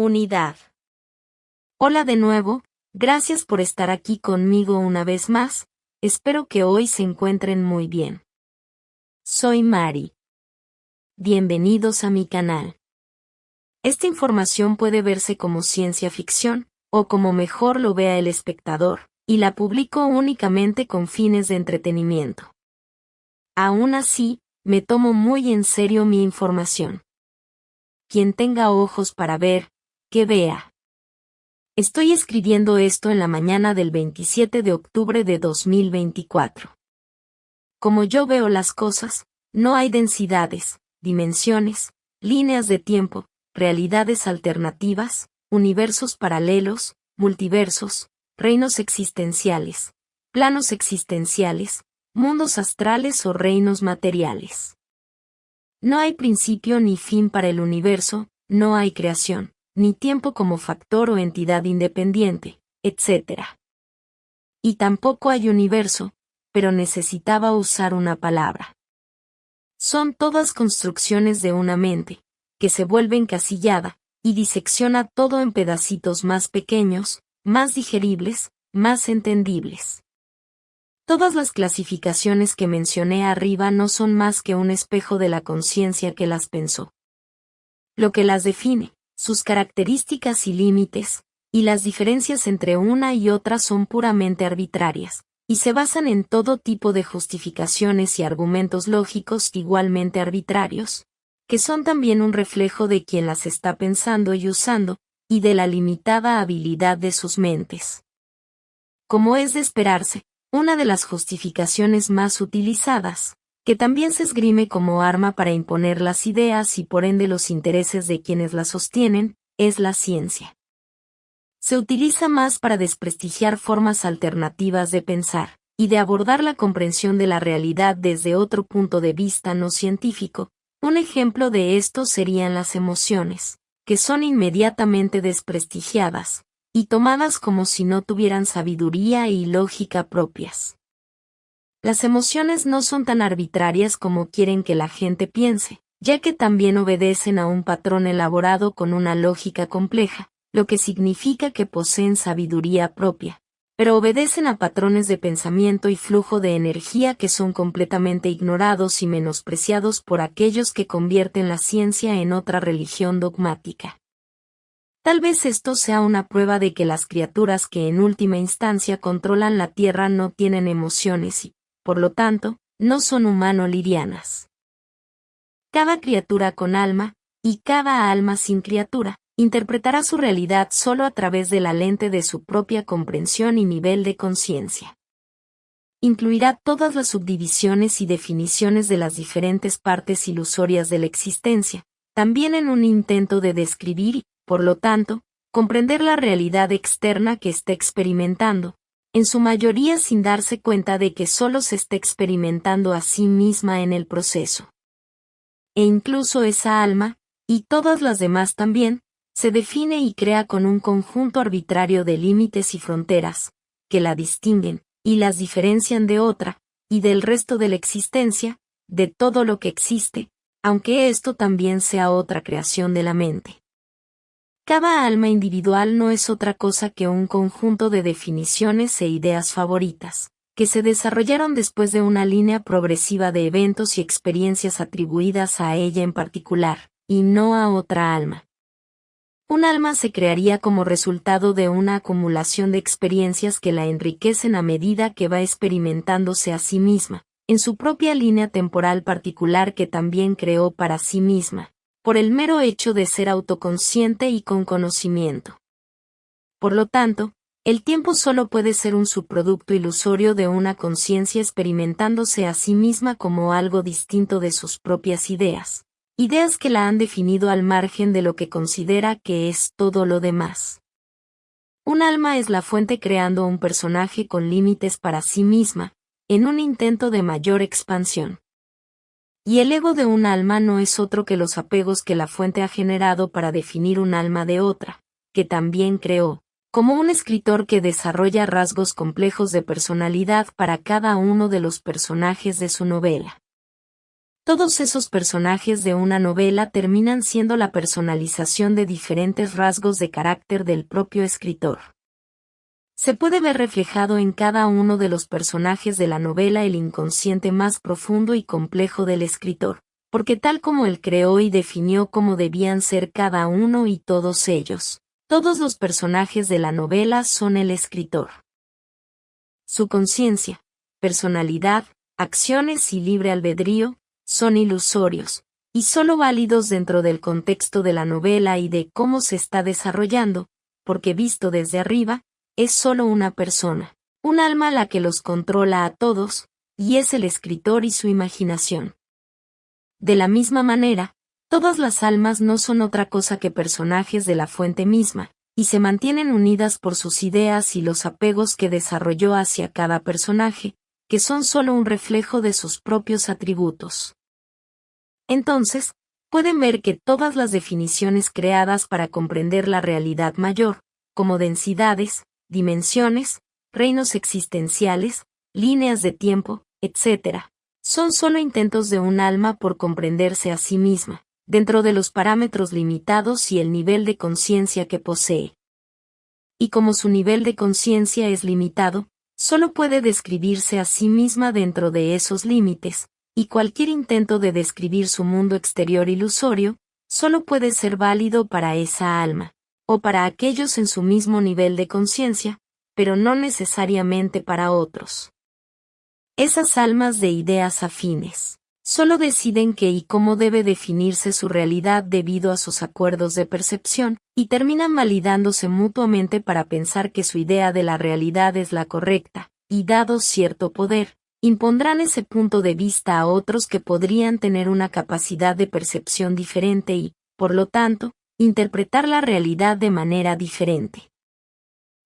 Unidad. Hola de nuevo, gracias por estar aquí conmigo una vez más, espero que hoy se encuentren muy bien. Soy Mari. Bienvenidos a mi canal. Esta información puede verse como ciencia ficción, o como mejor lo vea el espectador, y la publico únicamente con fines de entretenimiento. Aún así, me tomo muy en serio mi información. Quien tenga ojos para ver, que vea. Estoy escribiendo esto en la mañana del 27 de octubre de 2024. Como yo veo las cosas, no hay densidades, dimensiones, líneas de tiempo, realidades alternativas, universos paralelos, multiversos, reinos existenciales, planos existenciales, mundos astrales o reinos materiales. No hay principio ni fin para el universo, no hay creación, ni tiempo como factor o entidad independiente, etc. Y tampoco hay universo, pero necesitaba usar una palabra. Son todas construcciones de una mente, que se vuelve encasillada, y disecciona todo en pedacitos más pequeños, más digeribles, más entendibles. Todas las clasificaciones que mencioné arriba no son más que un espejo de la conciencia que las pensó. Lo que las define, sus características y límites, y las diferencias entre una y otra son puramente arbitrarias, y se basan en todo tipo de justificaciones y argumentos lógicos igualmente arbitrarios, que son también un reflejo de quien las está pensando y usando, y de la limitada habilidad de sus mentes. Como es de esperarse, una de las justificaciones más utilizadas, que también se esgrime como arma para imponer las ideas y por ende los intereses de quienes las sostienen, es la ciencia. Se utiliza más para desprestigiar formas alternativas de pensar, y de abordar la comprensión de la realidad desde otro punto de vista no científico. Un ejemplo de esto serían las emociones, que son inmediatamente desprestigiadas, y tomadas como si no tuvieran sabiduría y lógica propias. Las emociones no son tan arbitrarias como quieren que la gente piense, ya que también obedecen a un patrón elaborado con una lógica compleja, lo que significa que poseen sabiduría propia, pero obedecen a patrones de pensamiento y flujo de energía que son completamente ignorados y menospreciados por aquellos que convierten la ciencia en otra religión dogmática. Tal vez esto sea una prueba de que las criaturas que en última instancia controlan la Tierra no tienen emociones y, por lo tanto, no son humano-lirianas. Cada criatura con alma, y cada alma sin criatura, interpretará su realidad solo a través de la lente de su propia comprensión y nivel de conciencia. Incluirá todas las subdivisiones y definiciones de las diferentes partes ilusorias de la existencia, también en un intento de describir y, por lo tanto, comprender la realidad externa que está experimentando, en su mayoría sin darse cuenta de que solo se está experimentando a sí misma en el proceso. E incluso esa alma, y todas las demás también, se define y crea con un conjunto arbitrario de límites y fronteras, que la distinguen, y las diferencian de otra, y del resto de la existencia, de todo lo que existe, aunque esto también sea otra creación de la mente. Cada alma individual no es otra cosa que un conjunto de definiciones e ideas favoritas, que se desarrollaron después de una línea progresiva de eventos y experiencias atribuidas a ella en particular, y no a otra alma. Un alma se crearía como resultado de una acumulación de experiencias que la enriquecen a medida que va experimentándose a sí misma, en su propia línea temporal particular que también creó para sí misma, por el mero hecho de ser autoconsciente y con conocimiento. Por lo tanto, el tiempo solo puede ser un subproducto ilusorio de una conciencia experimentándose a sí misma como algo distinto de sus propias ideas, ideas que la han definido al margen de lo que considera que es todo lo demás. Un alma es la fuente creando un personaje con límites para sí misma, en un intento de mayor expansión. Y el ego de un alma no es otro que los apegos que la fuente ha generado para definir un alma de otra, que también creó, como un escritor que desarrolla rasgos complejos de personalidad para cada uno de los personajes de su novela. Todos esos personajes de una novela terminan siendo la personalización de diferentes rasgos de carácter del propio escritor. Se puede ver reflejado en cada uno de los personajes de la novela el inconsciente más profundo y complejo del escritor, porque tal como él creó y definió cómo debían ser cada uno y todos ellos, todos los personajes de la novela son el escritor. Su conciencia, personalidad, acciones y libre albedrío son ilusorios, y sólo válidos dentro del contexto de la novela y de cómo se está desarrollando, porque visto desde arriba, es solo una persona, un alma la que los controla a todos, y es el escritor y su imaginación. De la misma manera, todas las almas no son otra cosa que personajes de la fuente misma, y se mantienen unidas por sus ideas y los apegos que desarrolló hacia cada personaje, que son solo un reflejo de sus propios atributos. Entonces, pueden ver que todas las definiciones creadas para comprender la realidad mayor, como densidades, dimensiones, reinos existenciales, líneas de tiempo, etc., son solo intentos de un alma por comprenderse a sí misma, dentro de los parámetros limitados y el nivel de conciencia que posee. Y como su nivel de conciencia es limitado, solo puede describirse a sí misma dentro de esos límites, y cualquier intento de describir su mundo exterior ilusorio, solo puede ser válido para esa alma, o para aquellos en su mismo nivel de conciencia, pero no necesariamente para otros. Esas almas de ideas afines solo deciden qué y cómo debe definirse su realidad debido a sus acuerdos de percepción, y terminan validándose mutuamente para pensar que su idea de la realidad es la correcta, y dado cierto poder, impondrán ese punto de vista a otros que podrían tener una capacidad de percepción diferente y, por lo tanto, interpretar la realidad de manera diferente.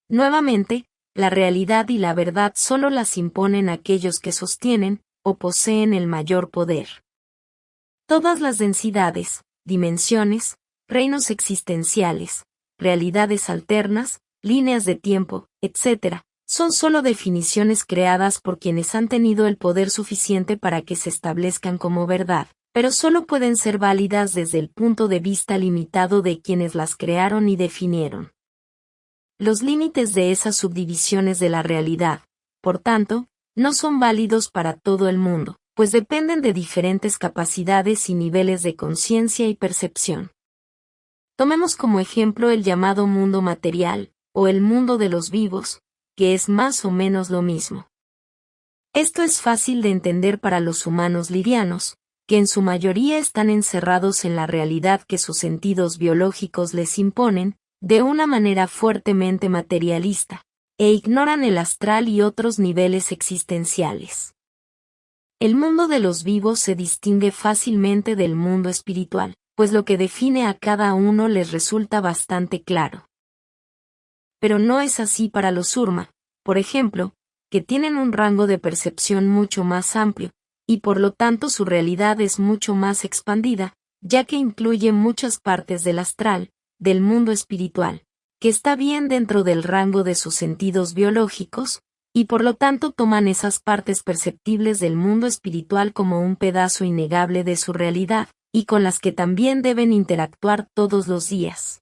Nuevamente, la realidad y la verdad solo las imponen aquellos que sostienen o poseen el mayor poder. Todas las densidades, dimensiones, reinos existenciales, realidades alternas, líneas de tiempo, etc., son solo definiciones creadas por quienes han tenido el poder suficiente para que se establezcan como verdad, pero solo pueden ser válidas desde el punto de vista limitado de quienes las crearon y definieron. Los límites de esas subdivisiones de la realidad, por tanto, no son válidos para todo el mundo, pues dependen de diferentes capacidades y niveles de conciencia y percepción. Tomemos como ejemplo el llamado mundo material, o el mundo de los vivos, que es más o menos lo mismo. Esto es fácil de entender para los humanos livianos, que en su mayoría están encerrados en la realidad que sus sentidos biológicos les imponen, de una manera fuertemente materialista, e ignoran el astral y otros niveles existenciales. El mundo de los vivos se distingue fácilmente del mundo espiritual, pues lo que define a cada uno les resulta bastante claro. Pero no es así para los Surma, por ejemplo, que tienen un rango de percepción mucho más amplio, y por lo tanto su realidad es mucho más expandida, ya que incluye muchas partes del astral, del mundo espiritual, que está bien dentro del rango de sus sentidos biológicos, y por lo tanto toman esas partes perceptibles del mundo espiritual como un pedazo innegable de su realidad, y con las que también deben interactuar todos los días.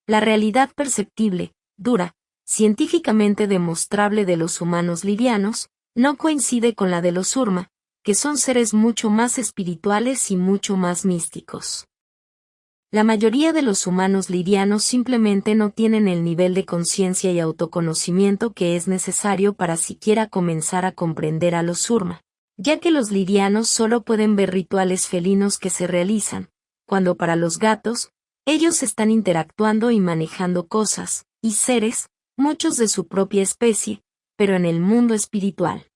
La realidad perceptible, dura, científicamente demostrable de los humanos livianos, no coincide con la de los Surma, que son seres mucho más espirituales y mucho más místicos. La mayoría de los humanos livianos simplemente no tienen el nivel de conciencia y autoconocimiento que es necesario para siquiera comenzar a comprender a los Surma, ya que los livianos solo pueden ver rituales felinos que se realizan, cuando para los gatos, ellos están interactuando y manejando cosas, y seres, muchos de su propia especie, pero en el mundo espiritual.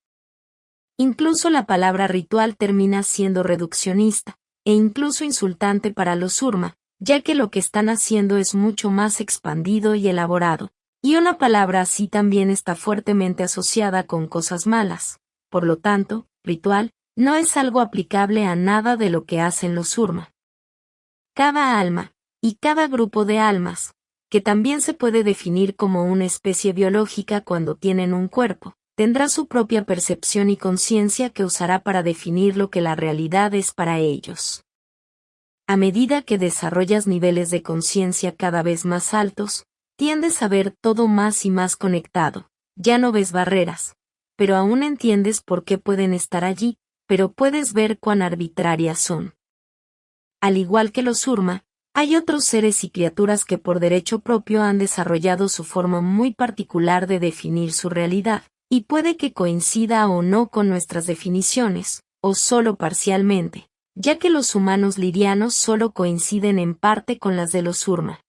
Incluso la palabra ritual termina siendo reduccionista, e incluso insultante para los Surma, ya que lo que están haciendo es mucho más expandido y elaborado, y una palabra así también está fuertemente asociada con cosas malas. Por lo tanto, ritual, no es algo aplicable a nada de lo que hacen los Surma. Cada alma, y cada grupo de almas, que también se puede definir como una especie biológica cuando tienen un cuerpo, tendrá su propia percepción y conciencia que usará para definir lo que la realidad es para ellos. A medida que desarrollas niveles de conciencia cada vez más altos, tiendes a ver todo más y más conectado. Ya no ves barreras, pero aún entiendes por qué pueden estar allí, pero puedes ver cuán arbitrarias son. Al igual que los Surma, hay otros seres y criaturas que por derecho propio han desarrollado su forma muy particular de definir su realidad, y puede que coincida o no con nuestras definiciones, o solo parcialmente, ya que los humanos livianos solo coinciden en parte con las de los Surma.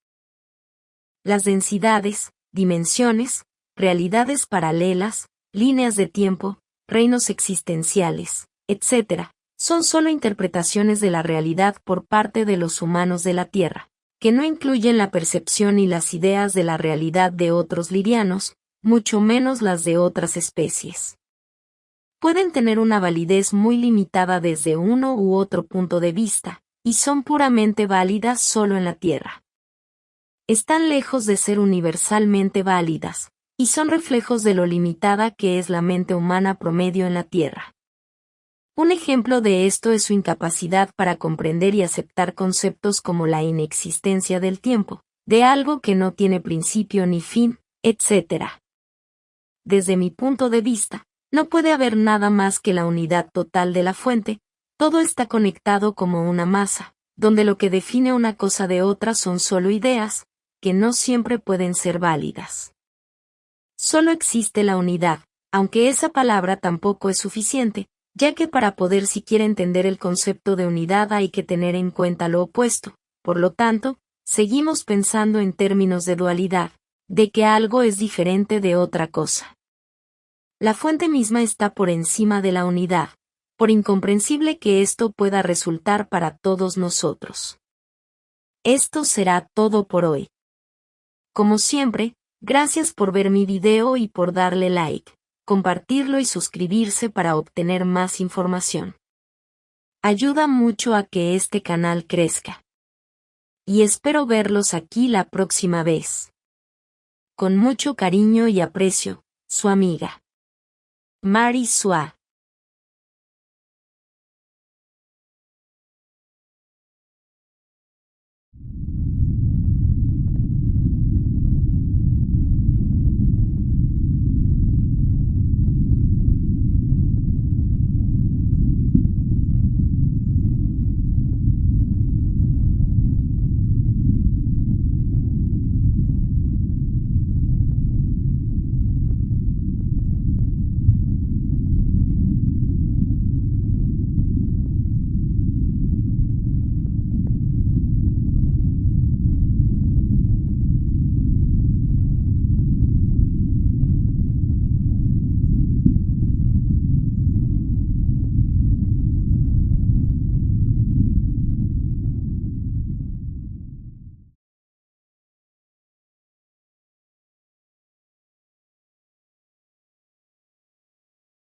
Las densidades, dimensiones, realidades paralelas, líneas de tiempo, reinos existenciales, etc., son solo interpretaciones de la realidad por parte de los humanos de la Tierra, que no incluyen la percepción y las ideas de la realidad de otros livianos, mucho menos las de otras especies. Pueden tener una validez muy limitada desde uno u otro punto de vista, y son puramente válidas solo en la Tierra. Están lejos de ser universalmente válidas, y son reflejos de lo limitada que es la mente humana promedio en la Tierra. Un ejemplo de esto es su incapacidad para comprender y aceptar conceptos como la inexistencia del tiempo, de algo que no tiene principio ni fin, etc. Desde mi punto de vista, no puede haber nada más que la unidad total de la fuente, todo está conectado como una masa, donde lo que define una cosa de otra son solo ideas, que no siempre pueden ser válidas. Solo existe la unidad, aunque esa palabra tampoco es suficiente, ya que para poder siquiera entender el concepto de unidad hay que tener en cuenta lo opuesto. Por lo tanto, seguimos pensando en términos de dualidad, de que algo es diferente de otra cosa. La fuente misma está por encima de la unidad, por incomprensible que esto pueda resultar para todos nosotros. Esto será todo por hoy. Como siempre, gracias por ver mi video y por darle like, compartirlo y suscribirse para obtener más información. Ayuda mucho a que este canal crezca. Y espero verlos aquí la próxima vez. Con mucho cariño y aprecio, su amiga Mari Sua.